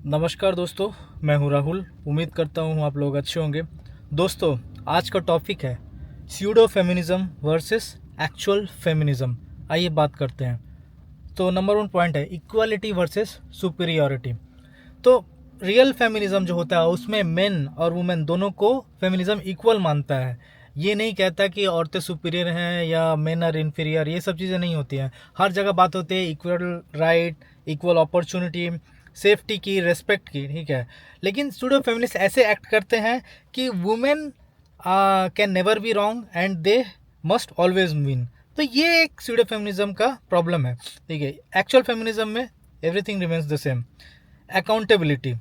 नमस्कार दोस्तों, मैं हूं राहुल। उम्मीद करता हूं आप लोग अच्छे होंगे। दोस्तों, आज का टॉपिक है pseudo feminism versus actual feminism. आइए बात करते हैं। तो नंबर 1 पॉइंट है इक्वालिटी वर्सेस सुपीरियॉरिटी। तो रियल फेमिनिज्म जो होता है उसमें मेन और वुमेन दोनों को फेमिनिज्म इक्वल मानता है। ये नहीं कहता कि औरतें सुपीरियर हैं या मेन आर इन्फीरियर, ये सब चीज़ें नहीं होती हैं। हर जगह बात होती है equal right, equal opportunity, safety की, रेस्पेक्ट की, ठीक है। लेकिन स्टूडो फेमिनिस्ट ऐसे एक्ट करते हैं कि women can never be wrong and they must always win. तो ये एक स्यूडो फेमिनिज्म का प्रॉब्लम है, ठीक है। एक्चुअल फेमिनिज्म में everything remains the same. Accountability,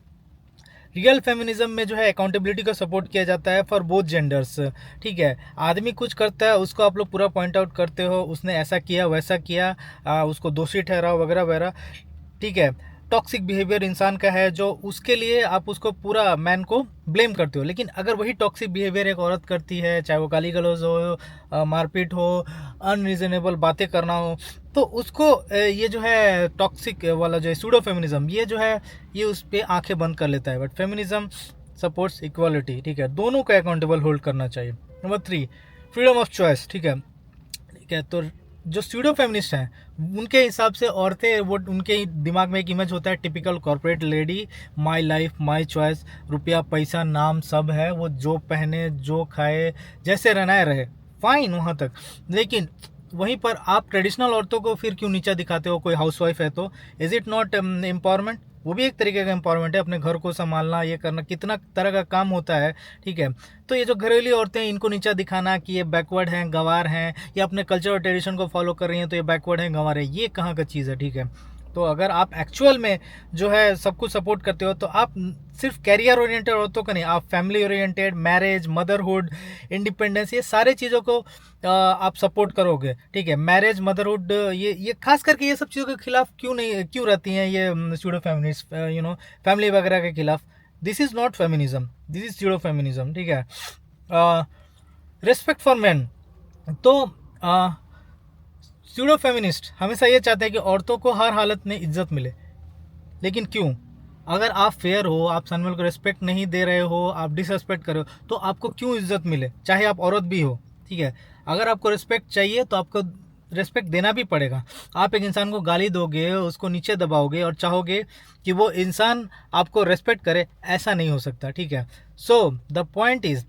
real feminism में जो है अकाउंटेबिलिटी को सपोर्ट किया जाता है फॉर बोथ जेंडर्स, ठीक है। आदमी कुछ करता है, उसको आप लोग पूरा पॉइंट आउट करते हो, उसने ऐसा किया वैसा किया, उसको दोषी ठहराओ वगैरह वगैरह, ठीक है। टॉक्सिक बिहेवियर इंसान का है जो उसके लिए आप उसको पूरा मैन को ब्लेम करते हो। लेकिन अगर वही टॉक्सिक बिहेवियर एक औरत करती है, चाहे वो गाली गलौज हो, मारपीट हो, अनरीजनेबल बातें करना हो, तो उसको ये जो है टॉक्सिक वाला जो है सूडो फेमिनिज्म, ये जो है ये उस पर आंखें बंद कर लेता है। बट फेमिनिज्म सपोर्ट्स इक्वालिटी, ठीक है। दोनों को अकाउंटेबल होल्ड करना चाहिए। नंबर 3, फ्रीडम ऑफ चॉइस, ठीक है, ठीक है। तो जो स्यूडो फेमिनिस्ट हैं उनके हिसाब से औरतें, वो उनके दिमाग में एक इमेज होता है typical corporate lady, my life my choice, रुपया पैसा नाम सब है, वो जो पहने जो खाए जैसे रहना है रहे, फाइन वहाँ तक। लेकिन वहीं पर आप ट्रेडिशनल औरतों को फिर क्यों नीचा दिखाते हो? कोई हाउसवाइफ है तो इज़ इट नॉट एम्पावरमेंट? वो भी एक तरीके का एम्पावरमेंट है, अपने घर को संभालना, ये करना, कितना तरह का काम होता है, ठीक है। तो ये जो घरेलू औरतें हैं इनको नीचा दिखाना कि ये बैकवर्ड हैं, गंवार हैं, या अपने कल्चर और ट्रेडिशन को फॉलो कर रही हैं तो ये बैकवर्ड हैं, गंवार है, ये कहाँ का चीज़ है, ठीक है। तो अगर आप एक्चुअल में जो है सब कुछ सपोर्ट करते हो तो आप सिर्फ कैरियर ओरिएंटेड औरतों का नहीं, आप family oriented, marriage, motherhood, independence, ये सारे चीज़ों को आप सपोर्ट करोगे, ठीक है। मैरिज, मदरहुड, ये खास करके ये सब चीज़ों के खिलाफ क्यों रहती हैं ये स्यूडो फेमिनिस्ट, फैमिली वगैरह के खिलाफ? This is not feminism, this is pseudo feminism, ठीक है। रिस्पेक्ट फॉर मैन, तो स्यूडो फेमिनिस्ट हमेशा ये चाहते हैं कि औरतों को हर हालत में इज्जत मिले। लेकिन क्यों? अगर आप फेयर हो, आप सनमल को रिस्पेक्ट नहीं दे रहे हो, आप डिसरिस्पेक्ट कर रहे हो, तो आपको क्यों इज्जत मिले, चाहे आप औरत भी हो, ठीक है। अगर आपको रिस्पेक्ट चाहिए तो आपको रिस्पेक्ट देना भी पड़ेगा। आप एक इंसान को गाली दोगे, उसको नीचे दबाओगे और चाहोगे कि वो इंसान आपको रिस्पेक्ट करे, ऐसा नहीं हो सकता, ठीक है। So the point is,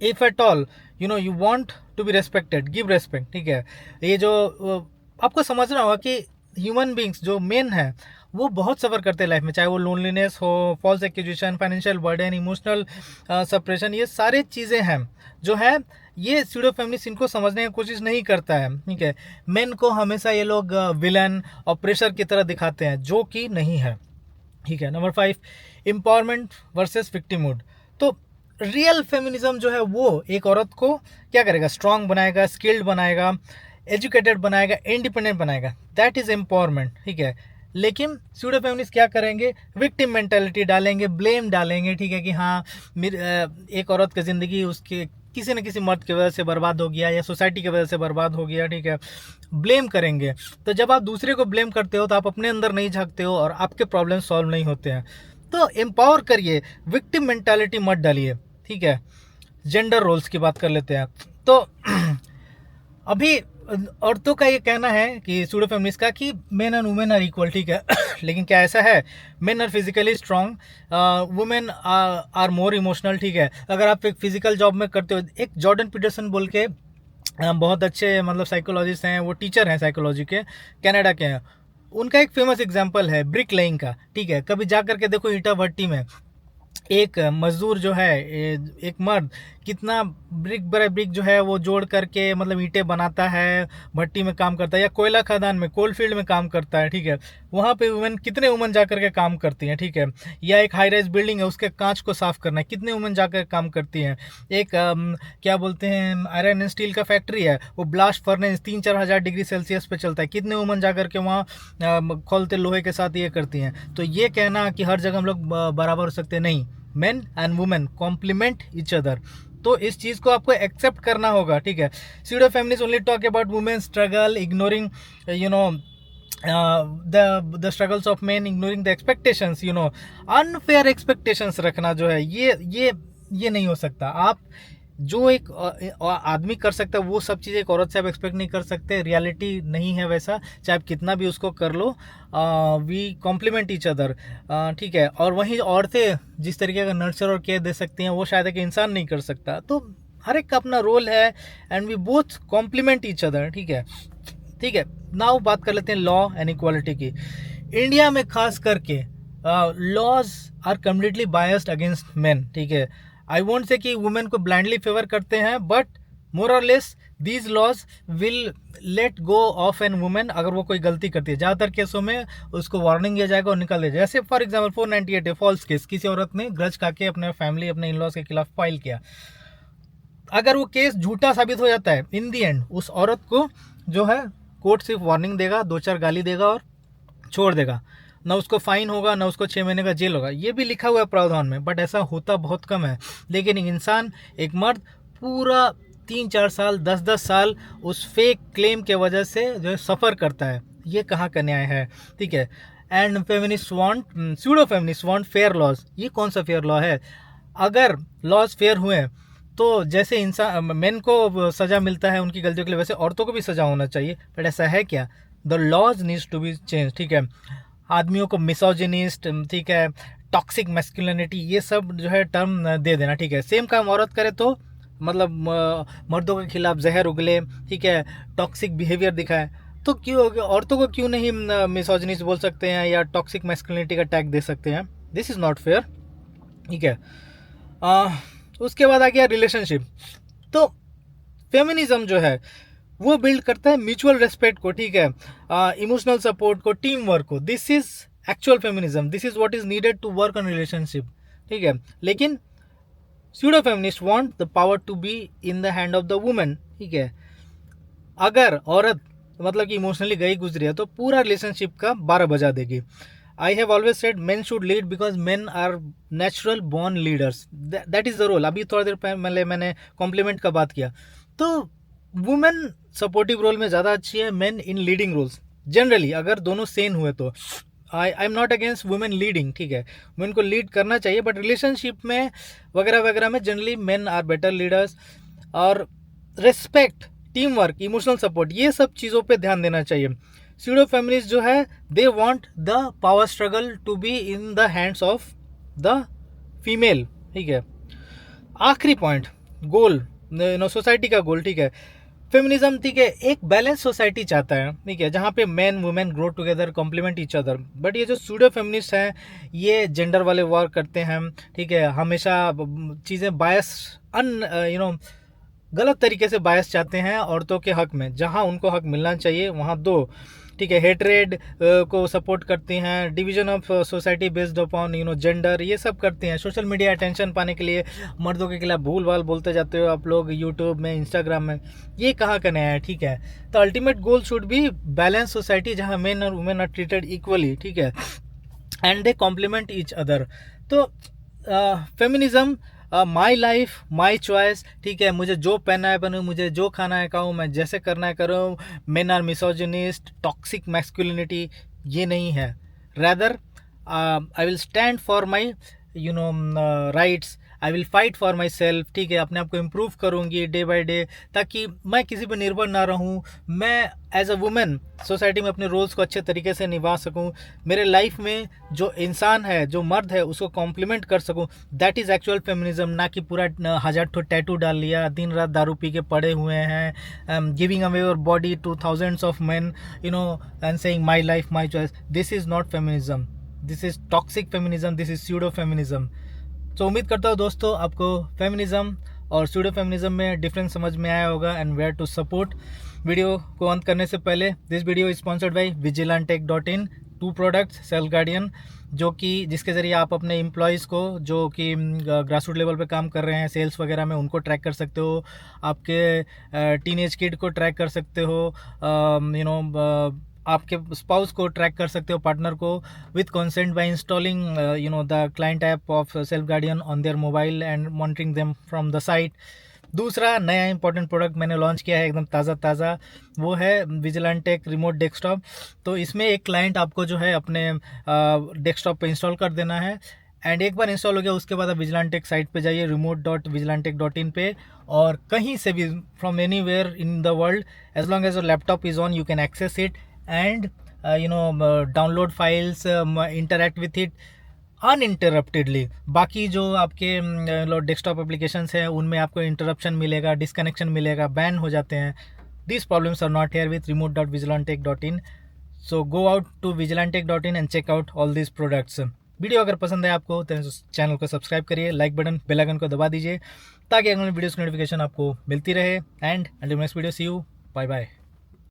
if at all you want to be respected, give respect, ठीक है। ये जो आपको समझना होगा कि ह्यूमन बींग्स जो मेन है वो बहुत सफ़र करते हैं लाइफ में, चाहे वो लोनलीनेस हो, false accusation, financial burden, emotional suppression, ये सारे चीज़ें हैं जो है ये स्यूडो फेमिनिस्ट इनको समझने की कोशिश नहीं करता है, ठीक है। मेन को हमेशा ये लोग विलन और प्रेशर की तरह दिखाते हैं, जो कि नहीं है, ठीक है। Number 5, empowerment versus victimhood. तो रियल फेमिनिज्म जो है वो एक औरत को क्या करेगा? स्ट्रांग बनाएगा, स्किल्ड बनाएगा, एजुकेटेड बनाएगा, इंडिपेंडेंट बनाएगा, दैट इज एम्पावरमेंट, ठीक है। लेकिन स्यूडो फेमिनिस्ट क्या करेंगे? विक्टिम मेंटालिटी डालेंगे, ब्लेम डालेंगे, ठीक है, कि हाँ एक औरत की ज़िंदगी उसके किसी न किसी मर्द की वजह से बर्बाद हो गया या सोसाइटी की वजह से बर्बाद हो गया, ठीक है। ब्लेम करेंगे। तो जब आप दूसरे को ब्लेम करते हो तो आप अपने अंदर नहीं झांकते हो और आपके प्रॉब्लम सॉल्व नहीं होते हैं। तो एम्पावर करिए, विक्टिम मेंटालिटी मत डालिए, ठीक है। जेंडर रोल्स की बात कर लेते हैं। तो अभी औरतों का ये कहना है कि सूडो फेमिनिस्ट का कि men and women are equal, ठीक है। लेकिन क्या ऐसा है? Men are physically strong, women are more emotional, ठीक है। अगर आप एक फिजिकल जॉब में करते हो, एक जॉर्डन पीटरसन बोल के बहुत अच्छे मतलब साइकोलॉजिस्ट हैं, वो टीचर हैं साइकोलॉजी के, कनाडा के हैं। उनका एक फेमस एग्जांपल है ब्रिक लेइंग का, ठीक है। कभी जा करके देखो ईंटा भट्टी में एक मजदूर जो है, एक मर्द कितना ब्रिक बाय ब्रिक जो है वो जोड़ करके मतलब ईंटें बनाता है, भट्टी में काम करता है, या कोयला खदान में, कोल फील्ड में काम करता है, ठीक है। वहाँ पे वुमेन, कितने वुमेन जा करके काम करती हैं, ठीक है। या एक हाई राइज बिल्डिंग है, उसके कांच को साफ करना है, कितने वुमेन जाकर काम करती हैं। एक क्या बोलते हैं, आयरन एंड स्टील का फैक्ट्री है, वो ब्लास्ट फर्नेस 3-4 हज़ार डिग्री सेल्सियस पे चलता है, कितने वुमेन जा करके वहाँ खोलते लोहे के साथ ये करती हैं। तो ये कहना कि हर जगह हम लोग बराबर हो सकते, नहीं। Men and women complement each other, तो इस चीज़ को आपको एक्सेप्ट करना होगा, ठीक है। Pseudo feminist only talk about women struggle, ignoring the struggles of man ignoring the expectations, you know, unfair expectations रखना जो है, ये नहीं हो सकता। आप जो एक आदमी कर सकता है वो सब चीज़ें एक औरत से आप एक्सपेक्ट नहीं कर सकते। रियलिटी नहीं है वैसा, चाहे आप कितना भी उसको कर लो। वी कॉम्प्लीमेंट ईच अदर, ठीक है। और वहीं औरतें जिस तरीके का नर्चर और केयर दे सकती हैं वो शायद एक इंसान नहीं कर सकता। तो हर एक का अपना रोल है, and we both complement each other, ठीक है, ठीक है। नाउ बात कर लेते हैं लॉ एंड इक्वालिटी की। इंडिया में खास करके laws are completely biased against men, ठीक है। आई वोंट से कि वुमेन को ब्लाइंडली फेवर करते हैं, बट मोर और less these laws will let go of an women अगर वो कोई गलती करती है। ज़्यादातर केसों में उसको वार्निंग दिया जाएगा और निकाल दिया जाएगा। जैसे फॉर एग्जाम्पल 498 है, फॉल्स केस, किसी औरत ने ग्रज खा के अपने फैमिली, अपने इन लॉज के खिलाफ फाइल किया। अगर वो केस झूठा साबित हो जाता है, इन दी एंड उस औरत को जो है कोर्ट सिर्फ वार्निंग देगा, 2-4 गाली देगा और छोड़ देगा। ना उसको फाइन होगा, ना उसको 6 महीने का जेल होगा। ये भी लिखा हुआ है प्रावधान में, बट ऐसा होता बहुत कम है। लेकिन एक इंसान, एक मर्द पूरा 3-4 साल, 10-10 साल उस फेक क्लेम के वजह से जो है सफ़र करता है। ये कहाँ का न्याय है, ठीक है। And feminist want, pseudo feminist want fair laws. ये कौन सा फेयर लॉ है? अगर लॉज फेयर हुए तो जैसे इंसान मेन को सज़ा मिलता है उनकी गलतियों के लिए, वैसे औरतों को भी सज़ा होना चाहिए। बट ऐसा है क्या? The laws needs to be change, ठीक है। आदमियों को मिसोजिनिस्ट, ठीक है, टॉक्सिक मैस्कुलिनिटी, ये सब जो है टर्म दे देना, ठीक है। सेम काम औरत करे तो मतलब मर्दों के खिलाफ जहर उगले, ठीक है, टॉक्सिक बिहेवियर दिखाए, तो क्यों औरतों को क्यों नहीं मिसोजिनिस्ट बोल सकते हैं या टॉक्सिक मैस्कुलिनिटी का टैग दे सकते हैं? दिस इज़ नॉट फेयर, ठीक है। उसके बाद आ गया रिलेशनशिप। तो फेमिनिज्म जो है वो बिल्ड करता है म्यूचुअल रेस्पेक्ट को, ठीक है, इमोशनल सपोर्ट को, टीम वर्क को। This is actual feminism, this is what is needed to work on relationship, ठीक है। लेकिन pseudo feminist want the power to be in the hand of the women, ठीक है। अगर औरत मतलब कि इमोशनली गई गुजरी है तो पूरा रिलेशनशिप का 12 बजा देगी। I have always said men should lead because men are natural born leaders, that is the role. अभी थोड़ा देर पहले मैंने कॉम्प्लीमेंट का बात किया, तो वुमेन सपोर्टिव रोल में ज़्यादा अच्छी है, men in leading roles generally, अगर दोनों सेम हुए तो। I am not against women leading, ठीक है, वुमेन को लीड करना चाहिए, बट रिलेशनशिप में वगैरह वगैरह में generally men are better leaders. और respect, team work, emotional support, ये सब चीज़ों पे ध्यान देना चाहिए। स्यूडो फेमिनिस्ट जो है they want the power struggle to be in the hands of the female, ठीक है। आखिरी पॉइंट, गोल, सोसाइटी का गोल, ठीक है। फेमिनिज्म, ठीक है, एक बैलेंस सोसाइटी चाहता है, ठीक है, जहाँ पे man women grow together, complement each other. But ये जो सूडो फेमिनिस्ट हैं ये जेंडर वाले वॉर करते हैं, ठीक है, हमेशा चीज़ें बायस गलत तरीके से बायस चाहते हैं औरतों के हक में। जहां उनको हक मिलना चाहिए वहां दो, ठीक है, हेटरेड को सपोर्ट करती हैं, division of society based upon gender, ये सब करती हैं। सोशल मीडिया अटेंशन पाने के लिए मर्दों के खिलाफ भूल भाल बोलते जाते हो आप लोग यूट्यूब में, इंस्टाग्राम में। ये कहाँ का नया है, ठीक है। तो ultimate goal should be balance society जहाँ मेन और वुमेन आर ट्रीटेड इक्वली, ठीक है, and they complement each other. तो feminism, my life my choice, ठीक है, मुझे जो पहनना है पहनूँ, मुझे जो खाना है खाऊँ, मैं जैसे करना है करूँ। Men are misogynist, toxic masculinity, ये नहीं है। Rather I will stand for my rights, I will fight for my self, ठीक है, अपने आप को इम्प्रूव करूँगी डे बाई डे, ताकि मैं किसी पर निर्भर ना रहूँ। मैं एज अ वुमेन सोसाइटी में अपने रोल्स को अच्छे तरीके से निभा सकूँ। मेरे लाइफ में जो इंसान है, जो मर्द है, उसको कॉम्प्लीमेंट कर सकूँ। दैट इज़ एक्चुअल फेमिनिज्म, ना कि पूरा 1000 ठो टैटू डाल लिया, दिन रात दारू पी के पड़े हुए हैं, giving away your body two thousands of man, and saying my life my choice. This is not feminism, this is toxic feminism, this is pseudo feminism. तो उम्मीद करता हूँ दोस्तों आपको फेमिनिज्म और स्यूडो फेमिनिज्म में डिफरेंस समझ में आया होगा and where to support. Video को अंत करने से पहले, this video is sponsored by vigilantech.in, 2 products, self guardian, जो कि जिसके ज़रिए आप अपने एम्प्लॉयज़ को जो कि ग्रास रूट लेवल पे काम कर रहे हैं सेल्स वगैरह में, उनको ट्रैक कर सकते हो। आपके टीनेज किड को ट्रैक कर सकते हो, आपके स्पाउस को ट्रैक कर सकते हो, पार्टनर को, with consent by installing the client app of self guardian on their mobile and monitoring them from the site. दूसरा नया इंपॉर्टेंट प्रोडक्ट मैंने लॉन्च किया है एकदम ताज़ा, वो है विजिलेंटेक रिमोट डेस्कटॉप। तो इसमें एक क्लाइंट आपको जो है अपने डेस्कटॉप पे इंस्टॉल कर देना है, एंड एक बार इंस्टॉल हो गया उसके बाद आप विजिलेंटेक साइट पे जाइए remote.vigilantech.in पे, और कहीं से भी from anywhere in the world, as long as your laptop is on, you can access it and download files, interact with it uninterruptedly. बाकी जो आपके डेस्कटॉप एप्लीकेशंस हैं उनमें आपको इंटरप्शन मिलेगा, डिस्कनेक्शन मिलेगा, बैन हो जाते हैं। These problems are not here with remote.vigilantech.in. So go out to vigilantech.in and check out all these products. Video अगर पसंद है आपको तो चैनल को सब्सक्राइब करिए, लाइक बटन, बेल आइकन को दबा दीजिए ताकि अगले वीडियोस की नोटिफिकेशन आपको मिलती रहे। And until next video, see you, bye bye.